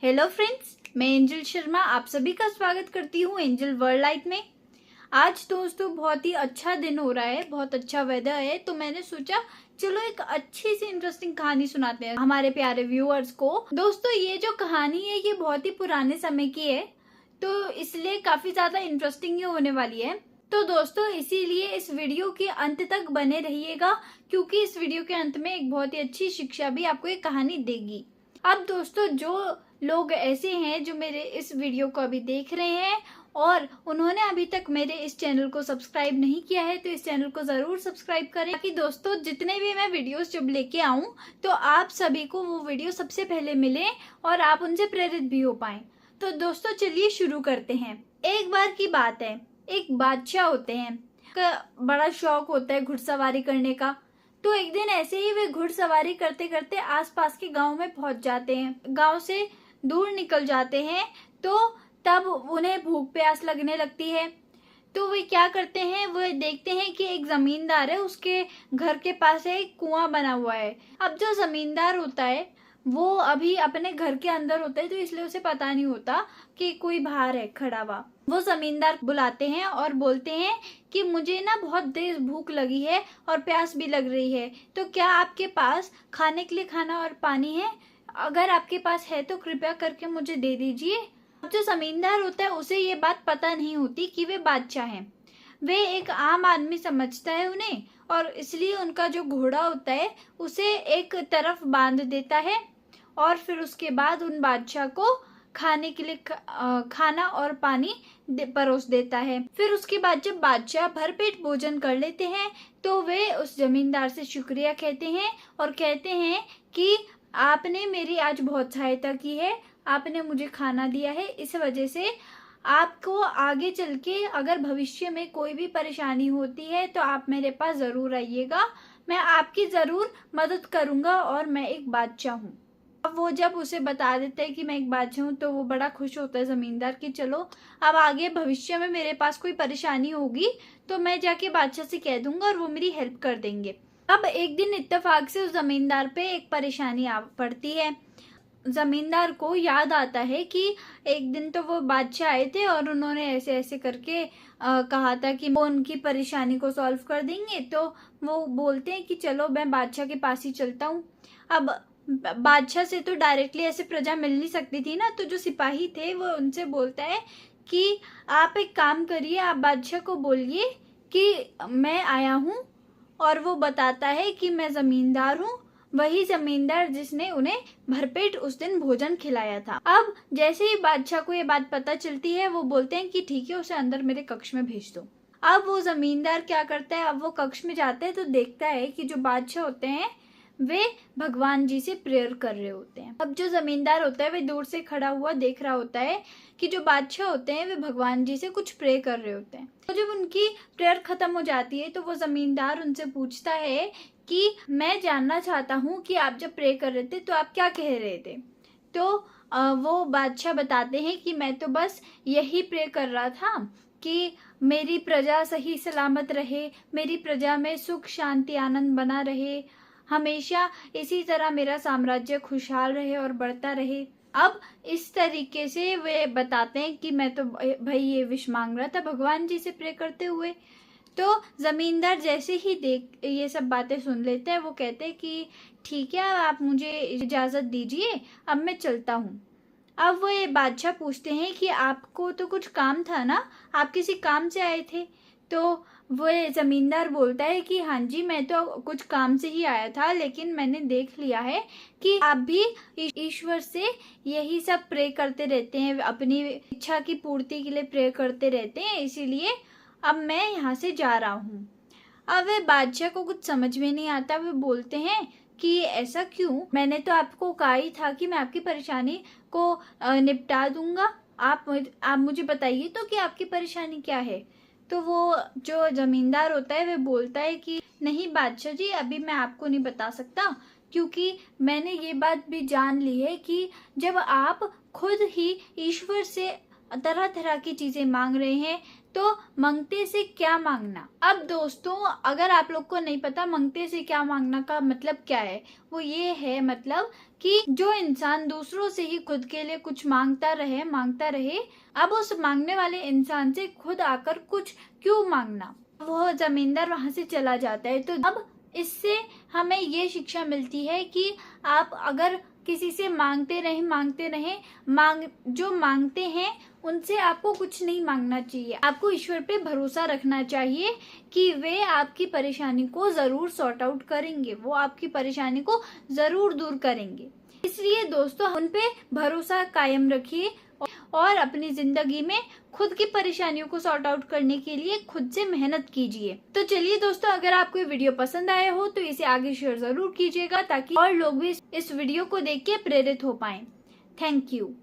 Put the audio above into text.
Hello friends, मैं angel Sharma आप सभी का स्वागत करती हूँ एंजल वर्ल्ड लाइट में। आज दोस्तों बहुत ही अच्छा दिन हो रहा है, बहुत अच्छा वेदर है, तो मैंने सोचा चलो एक अच्छी सी इंटरेस्टिंग कहानी सुनाते हैं हमारे प्यारे व्यूअर्स को। दोस्तों ये जो कहानी है ये बहुत ही पुराने समय की है, तो इसलिए काफी ज्यादा इंटरेस्टिंग ही होने वाली है। तो दोस्तों इसीलिए इस वीडियो के अंत तक बने रहिएगा, क्योंकि इस वीडियो के अंत में एक बहुत ही अच्छी शिक्षा भी आपको ये कहानी देगी। अब दोस्तों जो लोग ऐसे हैं जो मेरे इस वीडियो को अभी देख रहे हैं और उन्होंने अभी तक मेरे इस चैनल को सब्सक्राइब नहीं किया है, तो इस चैनल को जरूर सब्सक्राइब करें, ताकि दोस्तों जितने भी मैं वीडियोस जब लेके आऊं तो आप सभी को वो वीडियो सबसे पहले मिले और आप उनसे प्रेरित भी हो पाएं। तो दोस्तों चलिए शुरू करते हैं। एक बार की बात है, एक बादशाह होते हैं, का बड़ा शौक होता है घुड़सवारी करने का। तो एक दिन ऐसे ही वे घुड़सवारी करते करते आसपास के गांव में पहुंच जाते हैं। गांव से दूर निकल जाते हैं, तो तब उन्हें भूख प्यास लगने लगती है। तो वे क्या करते हैं, वो देखते हैं कि एक जमींदार है, उसके घर के पास एक कुआं बना हुआ है। अब जो जमींदार होता है वो अभी अपने घर के अंदर होता है, तो इसलिए उसे पता नहीं होता कि कोई बाहर है खड़ा हुआ। वो जमींदार बुलाते हैं और बोलते हैं कि मुझे ना बहुत तेज भूख लगी है और प्यास भी लग रही है, तो क्या आपके पास खाने के लिए खाना और पानी है? अगर आपके पास है तो कृपया करके मुझे दे दीजिए। अब जो जमींदार होता है उसे ये बात पता नहीं होती कि वे बादशाह हैं। वे एक आम आदमी समझता है उन्हें, और इसलिए उनका जो घोड़ा होता है उसे एक तरफ बांध देता है और फिर उसके बाद उन बादशाह को खाने के लिए खाना और पानी परोस देता है। फिर उसके बाद जब बादशाह भरपेट भोजन कर लेते हैं तो वे उस जमींदार से शुक्रिया कहते हैं और कहते हैं कि आपने मेरी आज बहुत सहायता की है, आपने मुझे खाना दिया है, इस वजह से आपको आगे चल के अगर भविष्य में कोई भी परेशानी होती है तो आप मेरे पास जरूर आइएगा, मैं आपकी जरूर मदद करूंगा और मैं एक बादशाह हूँ। अब वो जब उसे बता देते हैं कि मैं एक बादशाह हूँ तो वो बड़ा खुश होता है जमींदार कि चलो अब आगे भविष्य में मेरे पास कोई परेशानी होगी तो मैं जाके बादशाह से कह दूंगा और वो मेरी हेल्प कर देंगे। अब एक दिन इत्तेफाक से उस जमींदार पे एक परेशानी आ पड़ती है। जमींदार को याद आता है कि एक दिन तो वो बादशाह आए थे और उन्होंने ऐसे ऐसे करके कहा था कि वो उनकी परेशानी को सॉल्व कर देंगे। तो वो बोलते हैं कि चलो मैं बादशाह के पास ही चलता हूँ। अब बादशाह से तो डायरेक्टली ऐसे प्रजा मिल नहीं सकती थी ना, तो जो सिपाही थे वो उनसे बोलता है कि आप एक काम करिए, आप बादशाह को बोलिए कि मैं आया हूँ, और वो बताता है कि मैं जमींदार हूँ, वही जमींदार जिसने उन्हें भरपेट उस दिन भोजन खिलाया था। अब जैसे ही बादशाह को ये बात पता चलती है वो बोलते हैं कि ठीक है, उसे अंदर मेरे कक्ष में भेज दो। अब वो जमींदार क्या करता है, अब वो कक्ष में जाता है तो देखता है कि जो बादशाह होते हैं वे भगवान जी से प्रेयर कर रहे होते हैं। अब जो जमींदार होता है वे दूर से खड़ा हुआ देख रहा होता है कि जो बादशाह होते हैं वे भगवान जी से कुछ प्रे कर रहे होते हैं। तो जब उनकी प्रेयर खत्म हो जाती है तो वो जमींदार उनसे पूछता है कि मैं जानना चाहता हूँ कि आप जब प्रे कर रहे थे तो आप क्या कह रहे थे? तो वो बादशाह बताते हैं कि मैं तो बस यही प्रे कर रहा था कि मेरी प्रजा सही सलामत रहे, मेरी प्रजा में सुख शांति आनंद बना रहे, हमेशा इसी तरह मेरा साम्राज्य खुशहाल रहे और बढ़ता रहे। अब इस तरीके से वे बताते हैं कि मैं तो भाई ये विश मांग रहा था भगवान जी से प्रे करते हुए। तो जमींदार जैसे ही देख ये सब बातें सुन लेते हैं वो कहते हैं कि ठीक है, आप मुझे इजाजत दीजिए, अब मैं चलता हूँ। अब वो ये बादशाह पूछते हैं कि आपको तो कुछ काम था ना, आप किसी काम से आए थे? तो वो जमींदार बोलता है कि हाँ जी, मैं तो कुछ काम से ही आया था, लेकिन मैंने देख लिया है कि आप भी ईश्वर से यही सब प्रे करते रहते हैं, अपनी इच्छा की पूर्ति के लिए प्रे करते रहते हैं, इसीलिए अब मैं यहाँ से जा रहा हूँ। अब वे बादशाह को कुछ समझ में नहीं आता। वे बोलते हैं कि ऐसा क्यों? मैंने तो आपको कहा ही था कि मैं आपकी परेशानी को निपटा दूंगा, आप मुझे बताइए तो कि आपकी परेशानी क्या है? तो वो जो जमींदार होता है वे बोलता है कि नहीं बादशाह जी, अभी मैं आपको नहीं बता सकता, क्योंकि मैंने ये बात भी जान ली है कि जब आप खुद ही ईश्वर से तरह तरह की चीजें मांग रहे हैं, तो मंगते से क्या मांगना। अब दोस्तों, अगर आप लोग को नहीं पता मंगते से क्या मांगना का मतलब क्या है, वो ये है मतलब कि जो इंसान दूसरों से ही खुद के लिए कुछ मांगता रहे, अब उस मांगने वाले इंसान से खुद आकर कुछ क्यों मांगना। वो जमींदार वहां से चला जाता है। तो अब इससे हमें ये शिक्षा मिलती है कि आप अगर किसी से मांगते रहे, जो मांगते हैं उनसे आपको कुछ नहीं मांगना चाहिए। आपको ईश्वर पे भरोसा रखना चाहिए कि वे आपकी परेशानी को जरूर सॉर्ट आउट करेंगे, वो आपकी परेशानी को जरूर दूर करेंगे। इसलिए दोस्तों, उन पे भरोसा कायम रखिए और अपनी जिंदगी में खुद की परेशानियों को सॉर्ट आउट करने के लिए खुद से मेहनत कीजिए। तो चलिए दोस्तों, अगर आपको ये वीडियो पसंद आया हो तो इसे आगे शेयर जरूर कीजिएगा ताकि और लोग भी इस वीडियो को देख के प्रेरित हो पाएं। Thank you.